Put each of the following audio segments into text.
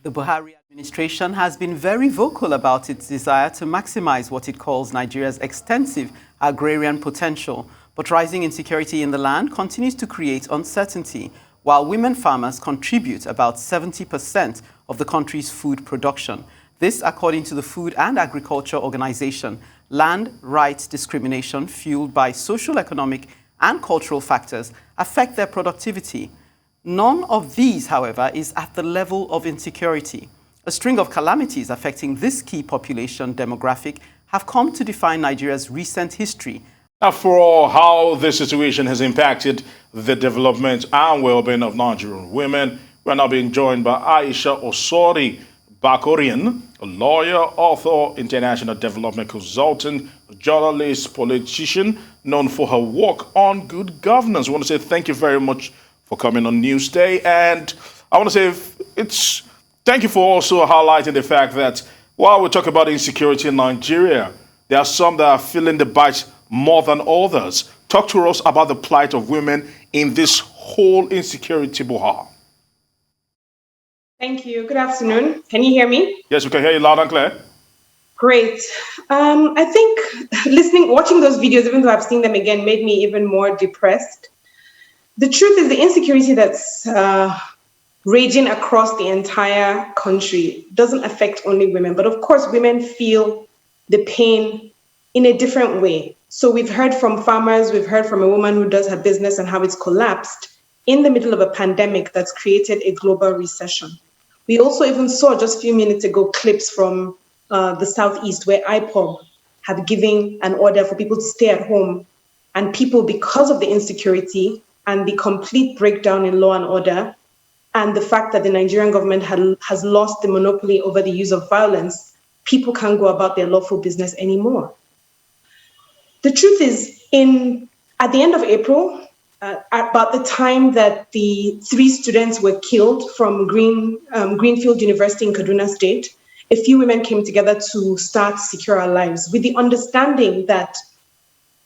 The Buhari administration has been very vocal about its desire to maximize what it calls Nigeria's extensive agrarian potential, but rising insecurity in the land continues to create uncertainty, while women farmers contribute about 70% of the country's food production. This, according to the Food and Agriculture Organization. Land rights discrimination fueled by social, economic, and cultural factors affect their productivity. None of these, however, is at the level of insecurity. A string of calamities affecting this key population demographic have come to define Nigeria's recent history. After all, how this situation has impacted the development and well-being of Nigerian women, we're now being joined by Ayisha Osori Bakorian, a lawyer, author, international development consultant, journalist, politician, known for her work on good governance. I want to say thank you very much for coming on Newsday. And I want to say thank you for also highlighting the fact that while we talk about insecurity in Nigeria, there are some that are feeling the bite more than others. Talk to us about the plight of women in this whole insecurity boha. Thank you. Good afternoon. Can you hear me? Yes, we can hear you loud and clear. Great. I think watching those videos, even though I've seen them again, made me even more depressed. The truth is the insecurity that's raging across the entire country doesn't affect only women, but of course women feel the pain in a different way. So we've heard from farmers, we've heard from a woman who does her business and how it's collapsed in the middle of a pandemic that's created a global recession. We also even saw just a few minutes ago clips from the Southeast where IPOB had given an order for people to stay at home, and people, because of the insecurity and the complete breakdown in law and order, and the fact that the Nigerian government has lost the monopoly over the use of violence, people can't go about their lawful business anymore. The truth is, at the end of April, about the time that the 3 students were killed from Greenfield University in Kaduna State, a few women came together to start Secure Our Lives with the understanding that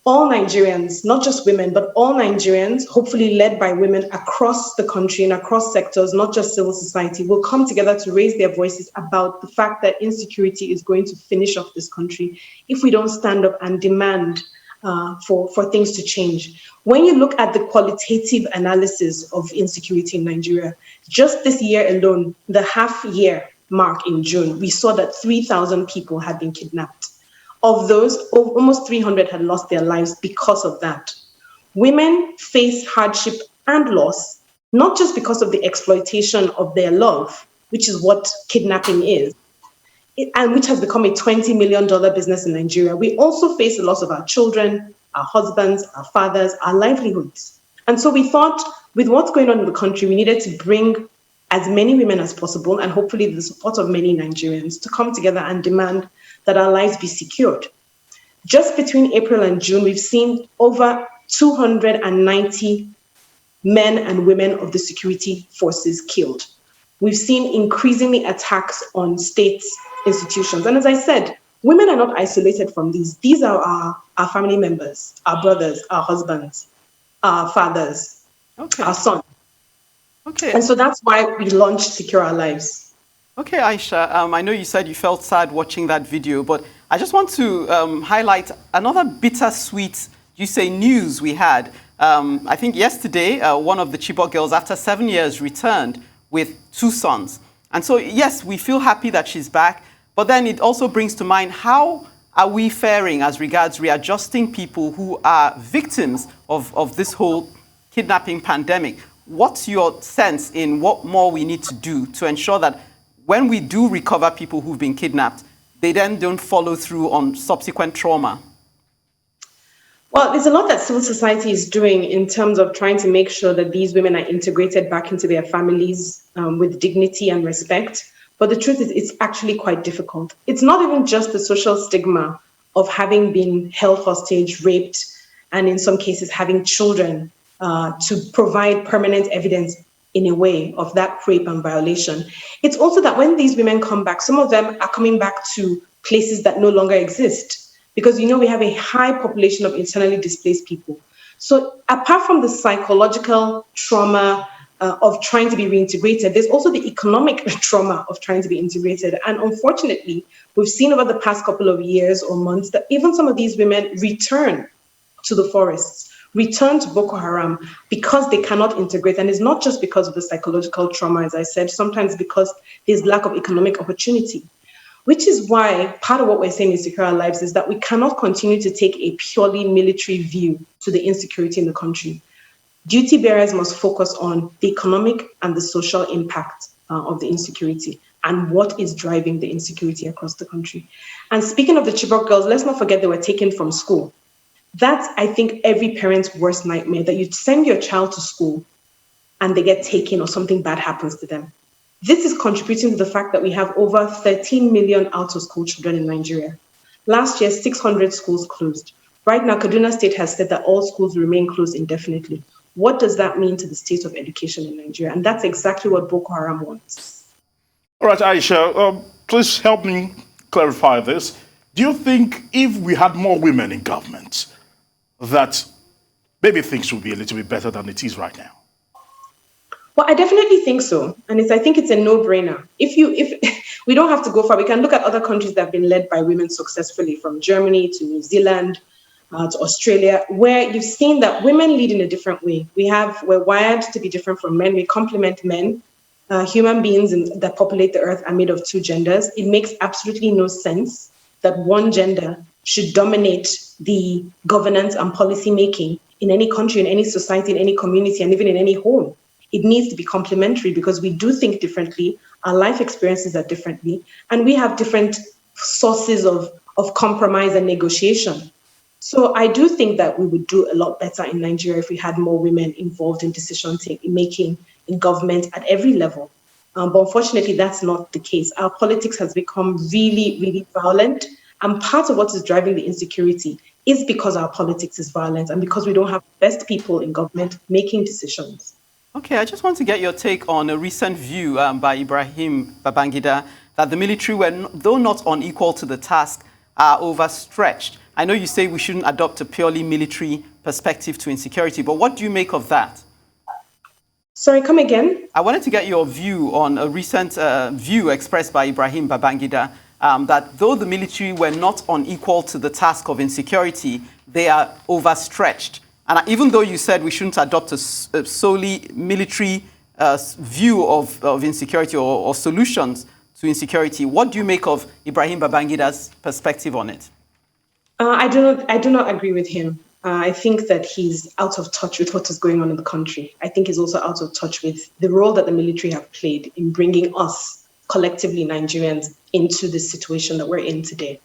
all Nigerians, not just women, but all Nigerians, hopefully led by women across the country and across sectors, not just civil society, will come together to raise their voices about the fact that insecurity is going to finish off this country if we don't stand up and demand for things to change. When you look at the qualitative analysis of insecurity in Nigeria, just this year alone, the half-year mark in June, we saw that 3,000 people had been kidnapped. Of those, almost 300 had lost their lives because of that. Women face hardship and loss, not just because of the exploitation of their love, which is what kidnapping is, and which has become a $20 million business in Nigeria. We also face the loss of our children, our husbands, our fathers, our livelihoods. And so we thought, with what's going on in the country, we needed to bring as many women as possible, and hopefully the support of many Nigerians, to come together and demand that our lives be secured. Just between April and June, we've seen over 290 men and women of the security forces killed. We've seen increasingly attacks on state institutions. And as I said, women are not isolated from these. These are our family members, our brothers, our husbands, our fathers, our sons. Okay. And so that's why we launched Secure Our Lives. Okay, Ayisha, I know you said you felt sad watching that video, but I just want to highlight another bittersweet, news we had. I think yesterday, one of the Chibok girls, after 7 years, returned with 2 sons. And so, yes, we feel happy that she's back, but then it also brings to mind, how are we faring as regards readjusting people who are victims of this whole kidnapping pandemic? What's your sense in what more we need to do to ensure that when we do recover people who've been kidnapped, they then don't follow through on subsequent trauma? Well, there's a lot that civil society is doing in terms of trying to make sure that these women are integrated back into their families with dignity and respect. But the truth is, it's actually quite difficult. It's not even just the social stigma of having been held hostage, raped, and in some cases having children to provide permanent evidence in a way of that rape and violation. It's also that when these women come back, some of them are coming back to places that no longer exist, because we have a high population of internally displaced people. So apart from the psychological trauma, of trying to be reintegrated. There's also the economic trauma of trying to be integrated. And unfortunately, we've seen over the past couple of years or months that even some of these women return to the forests, return to Boko Haram because they cannot integrate. And it's not just because of the psychological trauma, as I said, sometimes because there's lack of economic opportunity, which is why part of what we're saying in Secure Our Lives is that we cannot continue to take a purely military view to the insecurity in the country. Duty bearers must focus on the economic and the social impact of the insecurity and what is driving the insecurity across the country. And speaking of the Chibok girls, let's not forget they were taken from school. That's, I think, every parent's worst nightmare, that you send your child to school and they get taken or something bad happens to them. This is contributing to the fact that we have over 13 million out-of-school children in Nigeria. Last year, 600 schools closed. Right now, Kaduna State has said that all schools remain closed indefinitely. What does that mean to the state of education in Nigeria? And that's exactly what Boko Haram wants. All right, Ayisha, please help me clarify this. Do you think if we had more women in government, that maybe things would be a little bit better than it is right now? Well, I definitely think so. And I think it's a no-brainer. If we don't have to go far, we can look at other countries that have been led by women successfully, from Germany to New Zealand, to Australia, where you've seen that women lead in a different way. We're wired to be different from men. We complement men. Human beings that populate the earth are made of two genders. It makes absolutely no sense that one gender should dominate the governance and policy making in any country, in any society, in any community, and even in any home. It needs to be complementary because we do think differently. Our life experiences are differently, and we have different sources of compromise and negotiation. So I do think that we would do a lot better in Nigeria if we had more women involved in decision making in government at every level. But unfortunately, that's not the case. Our politics has become really, really violent. And part of what is driving the insecurity is because our politics is violent and because we don't have the best people in government making decisions. Okay, I just want to get your take on a recent view by Ibrahim Babangida that the military were, though not unequal to the task, are overstretched. I know you say we shouldn't adopt a purely military perspective to insecurity, but what do you make of that? Sorry, come again? I wanted to get your view on a recent view expressed by Ibrahim Babangida that though the military were not unequal to the task of insecurity, they are overstretched. And even though you said we shouldn't adopt a solely military view of insecurity or solutions to insecurity, what do you make of Ibrahim Babangida's perspective on it? I do not agree with him. I think that he's out of touch with what is going on in the country. I think he's also out of touch with the role that the military have played in bringing us, collectively Nigerians, into the situation that we're in today.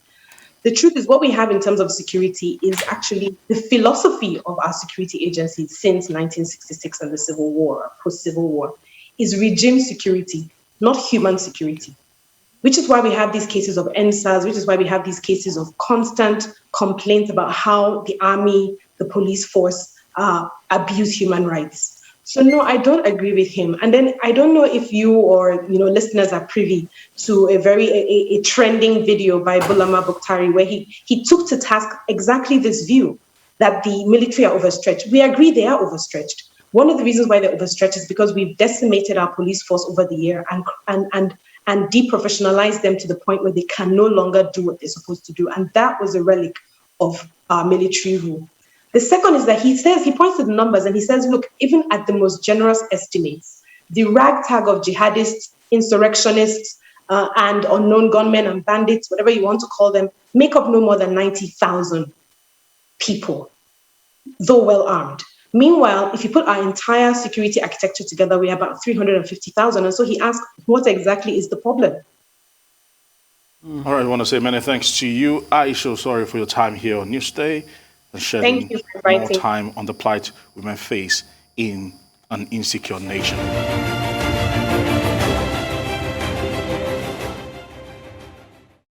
The truth is, what we have in terms of security is actually the philosophy of our security agencies since 1966 and the Civil War, post-Civil War, is regime security, not human security. Which is why we have these cases of NSAS, which is why we have these cases of constant complaints about how the army, the police force abuse human rights. So no, I don't agree with him. And then I don't know if you or listeners are privy to a trending video by Bulama Bukhtari where he took to task exactly this view that the military are overstretched. We agree they are overstretched. One of the reasons why they're overstretched is because we've decimated our police force over the year and deprofessionalized them to the point where they can no longer do what they're supposed to do. And that was a relic of our military rule. The second is that he points to the numbers and he says, look, even at the most generous estimates, the ragtag of jihadists, insurrectionists, and unknown gunmen and bandits, whatever you want to call them, make up no more than 90,000 people, though well armed. Meanwhile, if you put our entire security architecture together, we have about 350,000. And so he asked, what exactly is the problem? All right, I want to say many thanks to you, Ayisha Osori, for your time here on Newsday and shedding more time on the plight women face in an insecure nation.